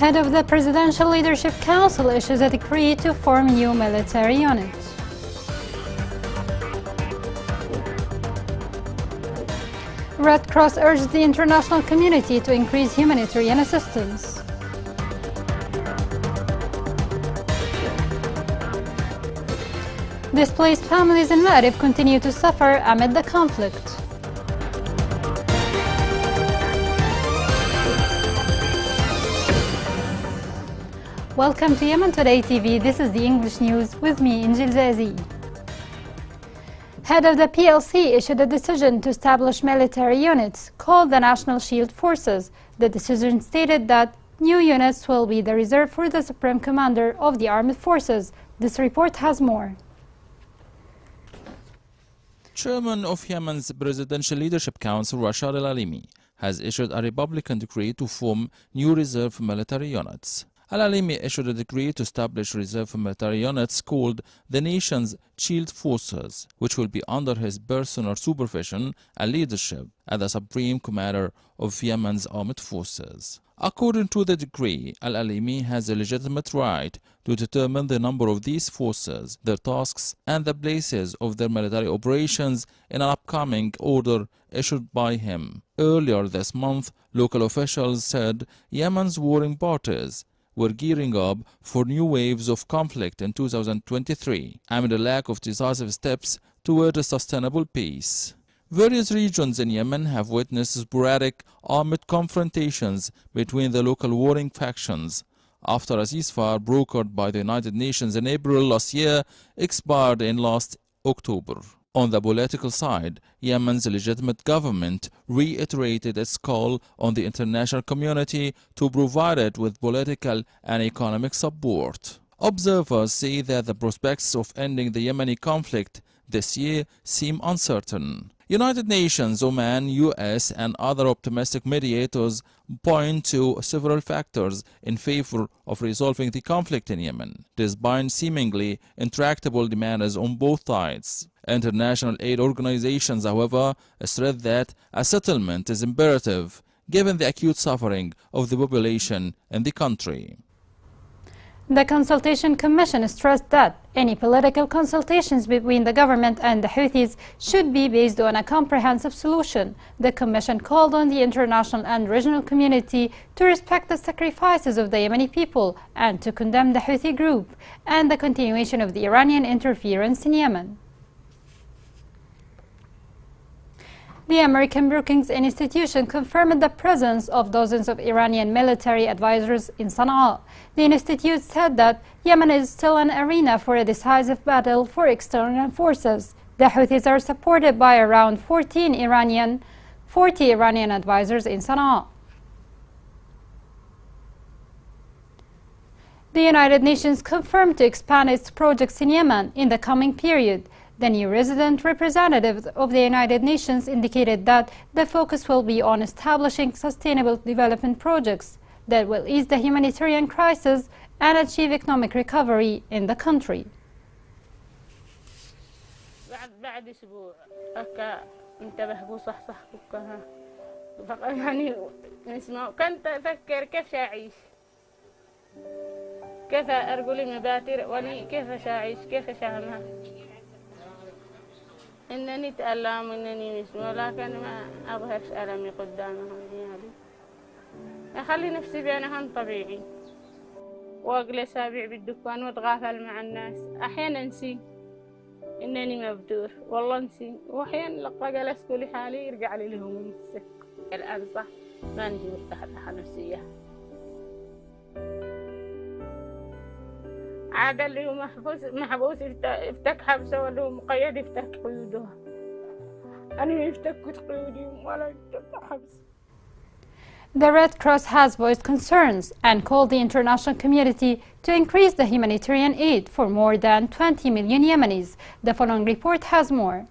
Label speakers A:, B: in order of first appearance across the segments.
A: Head of the Presidential Leadership Council issues a decree to form new military units. Red Cross urges the international community to increase humanitarian assistance. Displaced families in Ma'rib continue to suffer amid the conflict. Welcome to Yemen Today TV. This is the English news with me, Injil Zazi. Head of the PLC issued a decision to establish military units called the National Shield Forces. The decision stated that new units will be the reserve for the Supreme Commander of the Armed Forces. This report has more.
B: Chairman of Yemen's Presidential Leadership Council, Rashad Al-Alimi, has issued a Republican decree to form new reserve military units. Al-Alimi issued a decree to establish reserve military units called the nation's Shield Forces, which will be under his personal supervision and leadership as the Supreme Commander of Yemen's armed forces. According to the decree, Al-Alimi has a legitimate right to determine the number of these forces, their tasks, and the places of their military operations in an upcoming order issued by him. Earlier this month, local officials said Yemen's warring parties were gearing up for new waves of conflict in 2023 amid a lack of decisive steps toward a sustainable peace. Various regions in Yemen have witnessed sporadic armed confrontations between the local warring factions after a ceasefire brokered by the United Nations in April last year expired in last October. On the political side, Yemen's legitimate government reiterated its call on the international community to provide it with political and economic support. Observers say that the prospects of ending the Yemeni conflict this year seem uncertain. United Nations, Oman, US, and other optimistic mediators point to several factors in favor of resolving the conflict in Yemen, despite seemingly intractable demands on both sides. International aid organizations, however, stress that a settlement is imperative given the acute suffering of the population in the country.
A: The Consultation Commission stressed that any political consultations between the government and the Houthis should be based on a comprehensive solution. The Commission called on the international and regional community to respect the sacrifices of the Yemeni people and to condemn the Houthi group and the continuation of the Iranian interference in Yemen. The American Brookings Institution confirmed the presence of dozens of Iranian military advisors in Sana'a. The institute said that Yemen is still an arena for a decisive battle for external forces. The Houthis are supported by around 40 Iranian advisors in Sana'a. The United Nations confirmed to expand its projects in Yemen in the coming period. The new resident representative of the United Nations indicated that the focus will be on establishing sustainable development projects that will ease the humanitarian crisis and achieve economic recovery in the country.
C: بعد أسبوع انتبه بصحصح يعني نسمع كنت أفكر كيف أعيش كيف أرجو المباتر ولي كيف أعيش كيف أعمل إنني تألم وإنني مسموع ولكن ما أظهرش ألمي قدامهم يعني أخلي نفسي بينهم طبيعي وأجلس أبيع بالدكان وأتغافل مع الناس أحيانا أنسي إنني مبتور والله أنسي وأحيانا لقى جلس كل حالي يرجع لي الهموم الآن صح ما نجي مرتاحة نفسية عاد اللي هو محبوس يفتك حبسه واللي هو مقيد يفتك قيوده أنا يفتك قيودي ولا يفتك حبس.
A: The Red Cross has voiced concerns and called the international community to increase the humanitarian aid for more than 20 million Yemenis. The following report has more.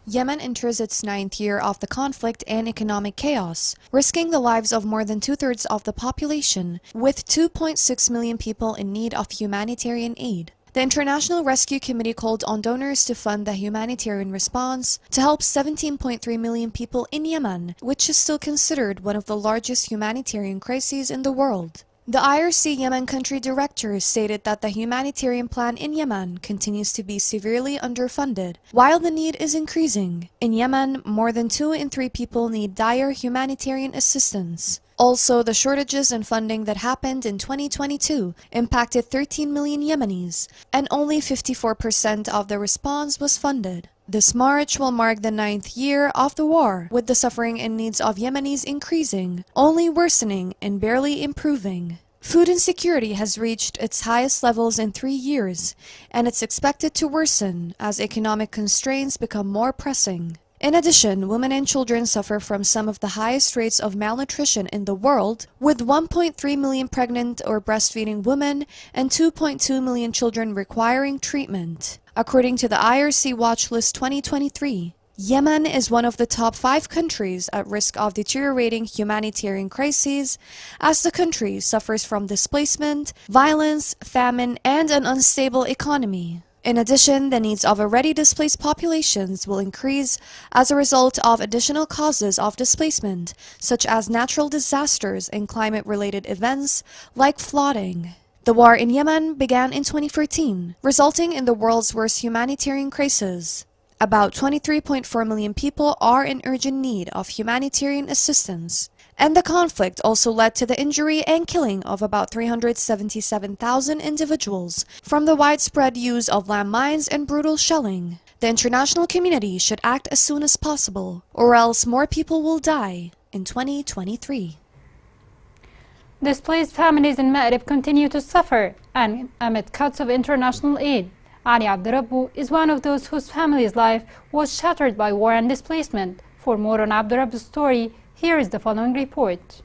D: Yemen enters its 9th year of the conflict and economic chaos, risking the lives of more than two-thirds of the population, with 2.6 million people in need of humanitarian aid. The International Rescue Committee called on donors to fund the humanitarian response to help 17.3 million people in Yemen, which is still considered one of the largest humanitarian crises in the world. The IRC Yemen country director stated that the humanitarian plan in Yemen continues to be severely underfunded, while the need is increasing. In Yemen, more than 2 in 3 people need dire humanitarian assistance. Also, the shortages in funding that happened in 2022 impacted 13 million Yemenis, and only 54% of the response was funded. This March will mark the 9th year of the war, with the suffering and needs of Yemenis increasing, only worsening and barely improving. Food insecurity has reached its highest levels in 3 years, and it's expected to worsen as economic constraints become more pressing. In addition, women and children suffer from some of the highest rates of malnutrition in the world, with 1.3 million pregnant or breastfeeding women and 2.2 million children requiring treatment. According to the IRC Watch List 2023, Yemen is one of the top 5 countries at risk of deteriorating humanitarian crises as the country suffers from displacement, violence, famine, and an unstable economy. In addition, the needs of already displaced populations will increase as a result of additional causes of displacement, such as natural disasters and climate-related events like flooding. The war in Yemen began in 2014, resulting in the world's worst humanitarian crisis. About 23.4 million people are in urgent need of humanitarian assistance. And the conflict also led to the injury and killing of about 377,000 individuals from the widespread use of landmines and brutal shelling. The international community should act as soon as possible, or else more people will die in 2023.
A: Displaced families in Ma'rib continue to suffer and amid cuts of international aid. Ali Abdurabbu is one of those whose family's life was shattered by war and displacement. For more on Abdurabbu's story, here is the following report.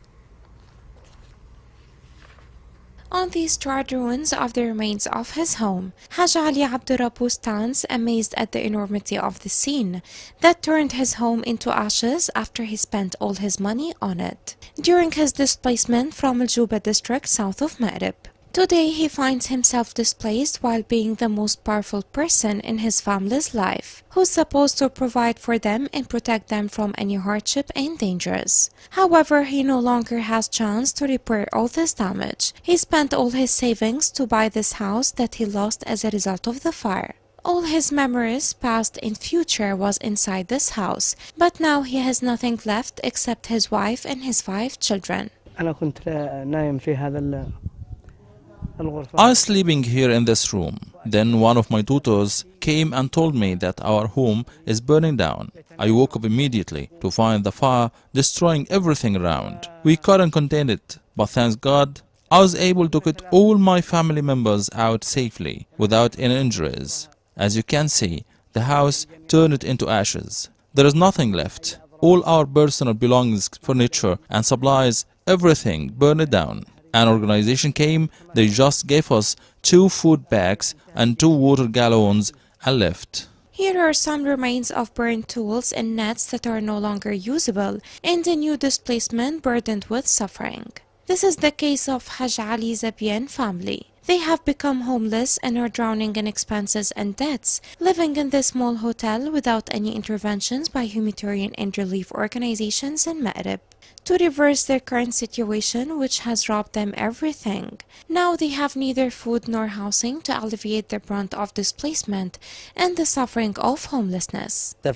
E: On these charred ruins of the remains of his home, Haj Ali Abdurabbu stands amazed at the enormity of the scene that turned his home into ashes after he spent all his money on it during his displacement from Al Juba district south of Ma'rib. Today he finds himself displaced while being the most powerful person in his family's life, who's supposed to provide for them and protect them from any hardship and dangers. However, he no longer has chance to repair all this damage. He spent all his savings to buy this house that he lost as a result of the fire. All his memories, past and future, was inside this house, but now he has nothing left except his wife and his 5 children.
B: I was sleeping here in this room. Then one of my tutors came and told me that our home is burning down. I woke up immediately to find the fire destroying everything around. We couldn't contain it, but thanks God, I was able to get all my family members out safely without any injuries. As you can see, the house turned into ashes. There is nothing left. All our personal belongings, furniture and supplies, everything burned down. An organization came, they just gave us 2 food bags and 2 water gallons and left.
E: Here are some remains of burned tools and nets that are no longer usable, and a new displacement burdened with suffering. This is the case of Haj Ali Zabian family. They have become homeless and are drowning in expenses and debts, living in this small hotel without any interventions by humanitarian and relief organizations in Ma'rib to reverse their current situation, which has robbed them everything. Now they have neither food nor housing to alleviate the brunt of displacement and the suffering of homelessness.
B: We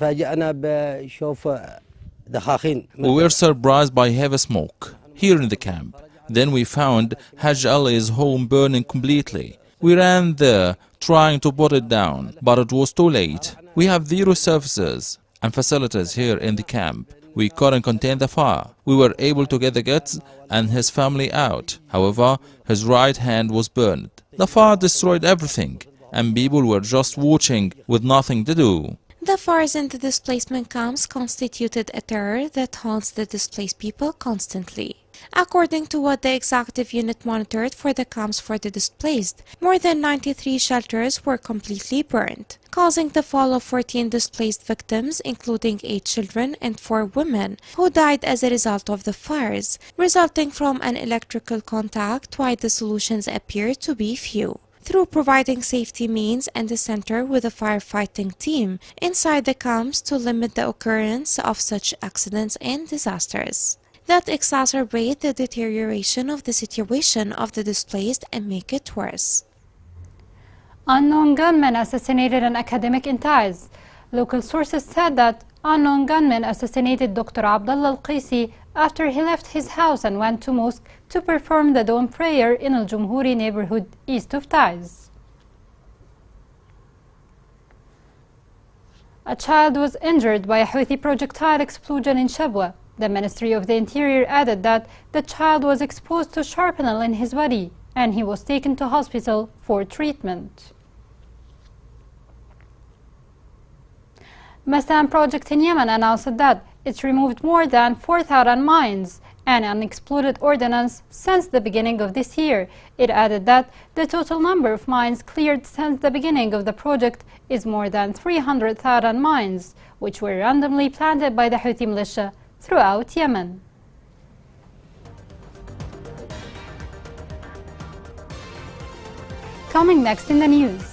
B: were surprised by heavy smoke here in the camp. Then we found Haj Ali's home burning completely. We ran there trying to put it down, but it was too late. We have 0 services and facilities here in the camp. We couldn't contain the fire. We were able to get the kids and his family out. However, his right hand was burned. The fire destroyed everything, and people were just watching with nothing to do.
E: The fires in the displacement camps constituted a terror that haunts the displaced people constantly. According to what the executive unit monitored for the camps for the displaced, more than 93 shelters were completely burned, causing the fall of 14 displaced victims, including 8 children and 4 women, who died as a result of the fires, resulting from an electrical contact, while the solutions appear to be few. through providing safety means and a center with a firefighting team inside the camps to limit the occurrence of such accidents and disasters that exacerbate the deterioration of the situation of the displaced and make it worse.
A: Unknown gunmen assassinated an academic in Taiz. Local sources said that unknown gunmen assassinated Dr. Abdullah Al-Qaisi after he left his house and went to mosque to perform the dawn prayer in Al-Jumhuri neighborhood east of Taiz. A child was injured by a Houthi projectile explosion in Shabwa. The Ministry of the Interior added that the child was exposed to shrapnel in his body and he was taken to hospital for treatment. Masam project in Yemen announced that it removed more than 4,000 mines and unexploded ordnance since the beginning of this year. It added that the total number of mines cleared since the beginning of the project is more than 300,000 mines, which were randomly planted by the Houthi militia throughout Yemen. Coming next in the news.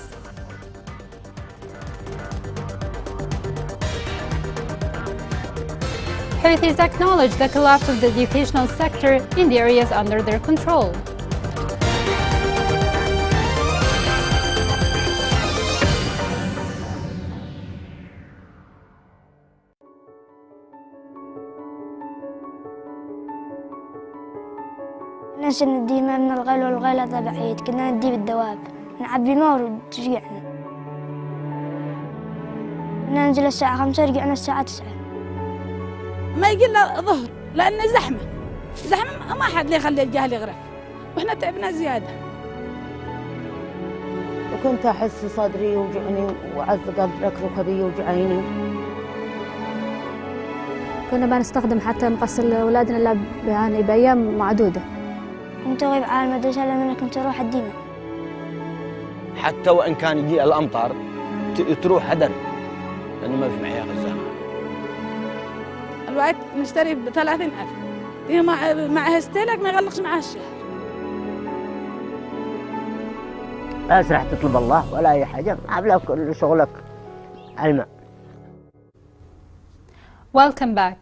A: Houthis acknowledge the collapse of the educational sector in the areas under their control.
F: ننشر ندي ماء من الغيل والغيلة بعيد، كنا ندي بالدواب نعبي ماء وترجعنا. ننزل الساعة 5 رجعنا الساعة 9.
G: ما يجي لنا ظهر لأن زحمة ما حد لي يخلي الجهل يغرف وإحنا تعبنا زيادة.
H: وكنت أحس صدري يوجعني وعز قلبك ركبي يوجعيني.
I: كنا بنستخدم حتى نغسل أولادنا إلا يعني بأيام معدودة.
F: كنت أغيب على المدرسة لما كنت أروح الديمة.
J: حتى وإن كان يجي الأمطار تروح هدر لأنه ما في معي خزانة.
G: الوقت نشتري ب30,000 دي معها استهلاك ما يغلقش معها الشهر.
H: بس راح تطلب الله ولا أي حاجة عبلا كل شغلك الماء.
A: Welcome back.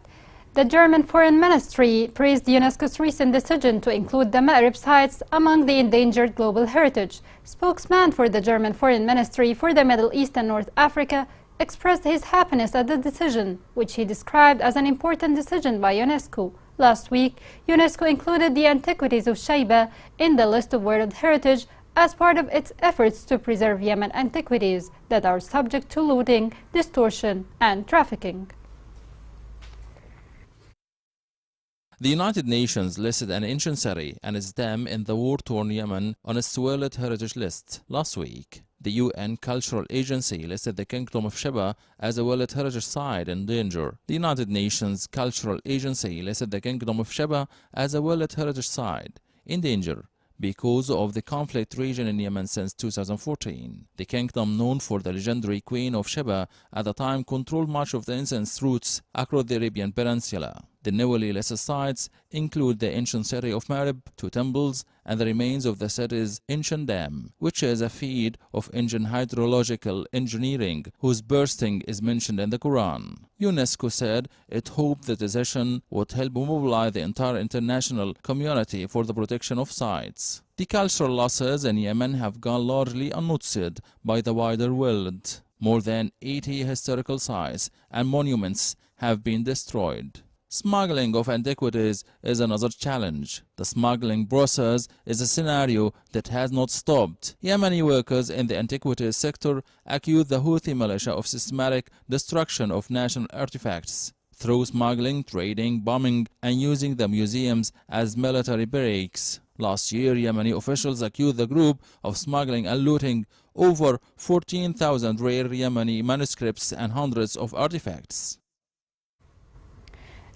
A: The German Foreign Ministry praised UNESCO's recent decision to include the Maghreb sites among the endangered global heritage. Spokesman for the German Foreign Ministry for the Middle East and North Africa expressed his happiness at the decision, which he described as an important decision by UNESCO. Last week, UNESCO included the antiquities of Shaiba in the list of World Heritage as part of its efforts to preserve Yemen antiquities that are subject to looting, distortion, and trafficking.
B: The United Nations listed an ancient city and its dam in the war-torn Yemen on its World Heritage list last week. The UN Cultural Agency listed the Kingdom of Sheba as a World Heritage Site in danger. The United Nations Cultural Agency listed the Kingdom of Sheba as a World Heritage Site in danger because of the conflict region in Yemen since 2014. The kingdom, known for the legendary Queen of Sheba, at the time controlled much of the incense routes across the Arabian Peninsula. The newly listed sites include the ancient city of Marib, 2 temples, and the remains of the city's ancient dam, which is a feat of ancient hydrological engineering whose bursting is mentioned in the Quran. UNESCO said it hoped the decision would help mobilize the entire international community for the protection of sites. The cultural losses in Yemen have gone largely unnoticed by the wider world. More than 80 historical sites and monuments have been destroyed. Smuggling of antiquities is another challenge. The smuggling process is a scenario that has not stopped. Yemeni workers in the antiquities sector accuse the Houthi militia of systematic destruction of national artifacts through smuggling, trading, bombing, and using the museums as military barracks. Last year, Yemeni officials accused the group of smuggling and looting over 14,000 rare Yemeni manuscripts and hundreds of artifacts.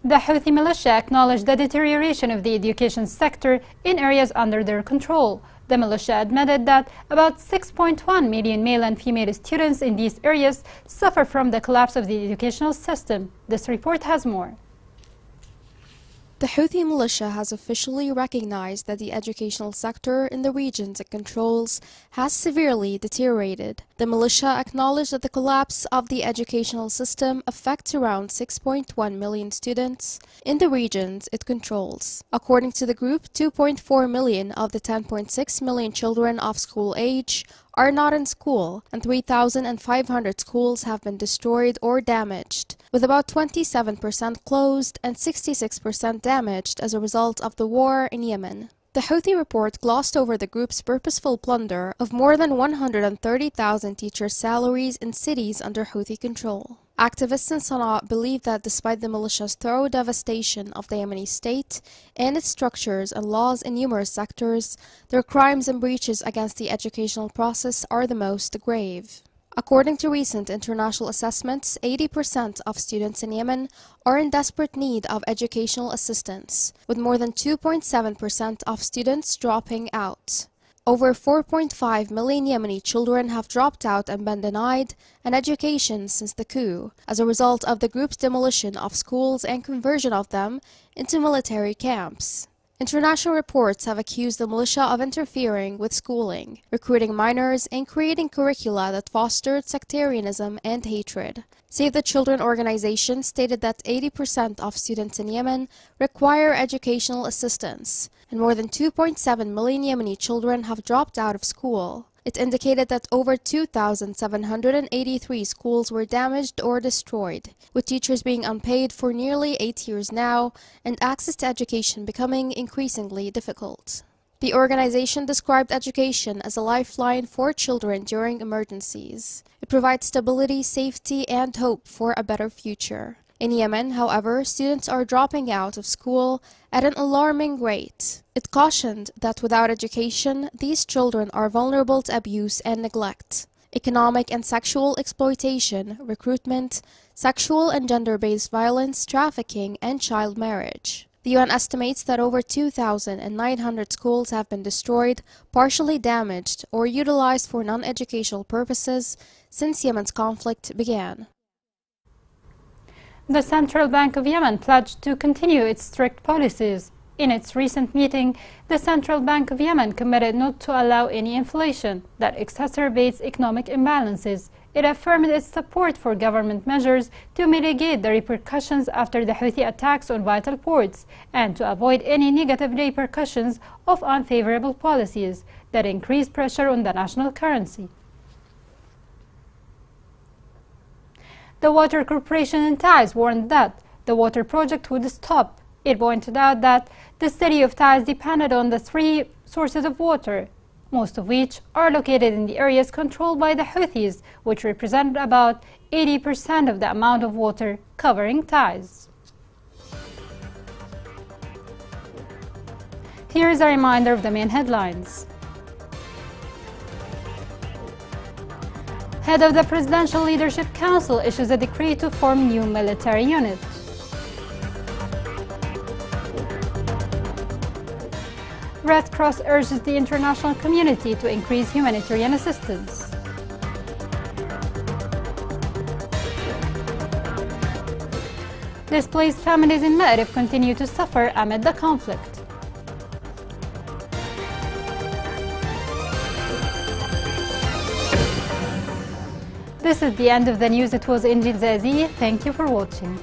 A: The Houthi militia acknowledged the deterioration of the education sector in areas under their control. The militia admitted that about 6.1 million male and female students in these areas suffer from the collapse of the educational system. This report has more.
K: The Houthi militia has officially recognized that the educational sector in the regions it controls has severely deteriorated. The militia acknowledged that the collapse of the educational system affects around 6.1 million students in the regions it controls. According to the group, 2.4 million of the 10.6 million children of school age are not in school, and 3,500 schools have been destroyed or damaged, with about 27% closed and 66% damaged as a result of the war in Yemen. The Houthi report glossed over the group's purposeful plunder of more than 130,000 teachers' salaries in cities under Houthi control. Activists in Sana'a believe that despite the militia's thorough devastation of the Yemeni state and its structures and laws in numerous sectors, their crimes and breaches against the educational process are the most grave. According to recent international assessments, 80% of students in Yemen are in desperate need of educational assistance, with more than 2.7% of students dropping out. Over 4.5 million Yemeni children have dropped out and been denied an education since the coup, as a result of the group's demolition of schools and conversion of them into military camps. International reports have accused the militia of interfering with schooling, recruiting minors, and creating curricula that fostered sectarianism and hatred. Save the Children organization stated that 80% of students in Yemen require educational assistance, and more than 2.7 million Yemeni children have dropped out of school. It indicated that over 2,783 schools were damaged or destroyed, with teachers being unpaid for nearly 8 years now and access to education becoming increasingly difficult. The organization described education as a lifeline for children during emergencies. It provides stability, safety, and hope for a better future. In Yemen, however, students are dropping out of school at an alarming rate. It cautioned that without education, these children are vulnerable to abuse and neglect, economic and sexual exploitation, recruitment, sexual and gender-based violence, trafficking, and child marriage. The UN estimates that over 2,900 schools have been destroyed, partially damaged, or utilized for non-educational purposes since Yemen's conflict began.
A: The Central Bank of Yemen pledged to continue its strict policies. In its recent meeting, the Central Bank of Yemen committed not to allow any inflation that exacerbates economic imbalances. It affirmed its support for government measures to mitigate the repercussions after the Houthi attacks on vital ports and to avoid any negative repercussions of unfavorable policies that increase pressure on the national currency. The Water Corporation in Taiz warned that the water project would stop. It pointed out that the city of Taiz depended on the 3 sources of water, most of which are located in the areas controlled by the Houthis, which represent about 80% of the amount of water covering Taiz. Here is a reminder of the main headlines. Head of the Presidential Leadership Council issues a decree to form new military unit. Red Cross urges the international community to increase humanitarian assistance. Displaced families in Ma'rib continue to suffer amid the conflict. This is the end of the news. It was Injil Zazi. Thank you for watching.